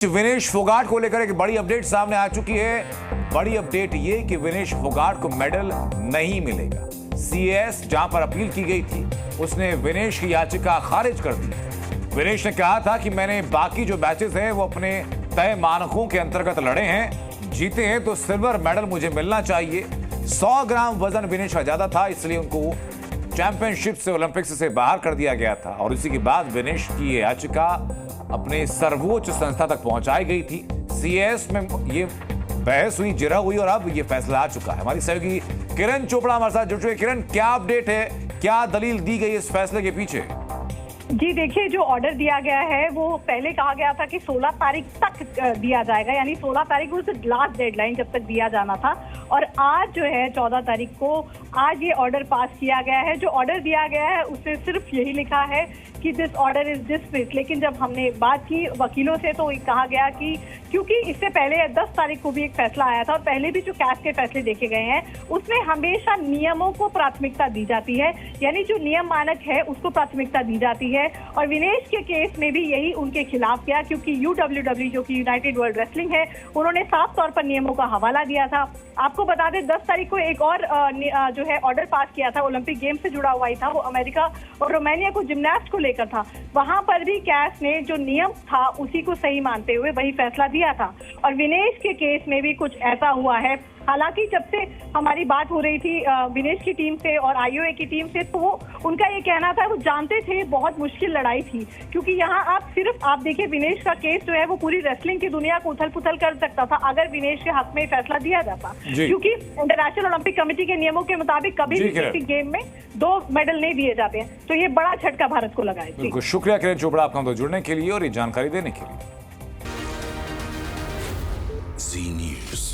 विनेश फोगाट को लेकर एक बड़ी अपडेट सामने आ चुकी है। बड़ी अपडेट ये कि विनेश फोगाट को मेडल नहीं मिलेगा। सीएस जहां पर अपील की गई थी, उसने विनेश की याचिका खारिज कर दी। विनेश ने कहा था कि मैंने बाकी जो मैचेस हैं वो अपने तय मानकों के अंतर्गत लड़े हैं, जीते हैं तो सिल्वर मेडल मुझे मिलना चाहिए। 100 ग्राम वजन विनेश का ज्यादा था, इसलिए उनको चैंपियनशिप से, ओलंपिक्स से बाहर कर दिया गया था। और इसी के बाद विनेश की ये याचिका अपने सर्वोच्च संस्था तक पहुंचाई गई थी। सीएस में ये बहस हुई, जिरह हुई और अब ये फैसला आ चुका है। हमारी सहयोगी किरण चोपड़ा हमारे साथ जुड़ चुके। किरण, क्या अपडेट है, क्या दलील दी गई इस फैसले के पीछे? जी देखिए, जो ऑर्डर दिया गया है वो पहले कहा गया था कि 16 तारीख तक दिया जाएगा, यानी 16 तारीख को लास्ट डेडलाइन जब तक दिया जाना था। और आज जो है 14 तारीख को आज ये ऑर्डर पास किया गया है। जो ऑर्डर दिया गया है उसने सिर्फ यही लिखा है कि दिस ऑर्डर इज डिसमिस्ड। लेकिन जब हमने बात की वकीलों से तो कहा गया कि क्योंकि इससे पहले 10 तारीख को भी एक फैसला आया था और पहले भी जो कैस के फैसले देखे गए हैं उसमें हमेशा नियमों को प्राथमिकता दी जाती है, यानी जो नियम मानक है उसको प्राथमिकता दी जाती है। और विनेश के केस में भी यही उनके खिलाफ किया, क्योंकि UWW जो कि यूनाइटेड वर्ल्ड रेसलिंग है, उन्होंने साफ तौर पर नियमों का हवाला दिया था। आपको बता दें 10 तारीख को एक और जो है ऑर्डर पास किया था, ओलंपिक गेम से जुड़ा हुआ ही था, वो अमेरिका और रोमानिया को जिम्नास्ट को लेकर था। वहां पर भी कैस ने जो नियम था उसी को सही मानते हुए वही फैसला दिया था। और विनेश के केस में भी कुछ ऐसा हुआ है। हालांकि जब से हमारी बात हो रही थी विनेश की टीम से और IOA की टीम से, तो वो उनका ये कहना था, वो जानते थे बहुत मुश्किल लड़ाई थी, क्योंकि यहाँ आप देखिए विनेश का केस जो है वो पूरी रेसलिंग की दुनिया को उथल पुथल कर सकता था अगर विनेश के हक में फैसला दिया जाता, क्योंकि इंटरनेशनल ओलंपिक कमेटी के नियमों के मुताबिक कभी भी किसी गेम में 2 मेडल नहीं दिए जाते हैं। तो ये बड़ा झटका भारत को लगा है। बिल्कुल, शुक्रिया किरण चोपड़ा आपका हमसे जुड़ने के लिए और ये जानकारी देने के लिए। जी न्यूज़।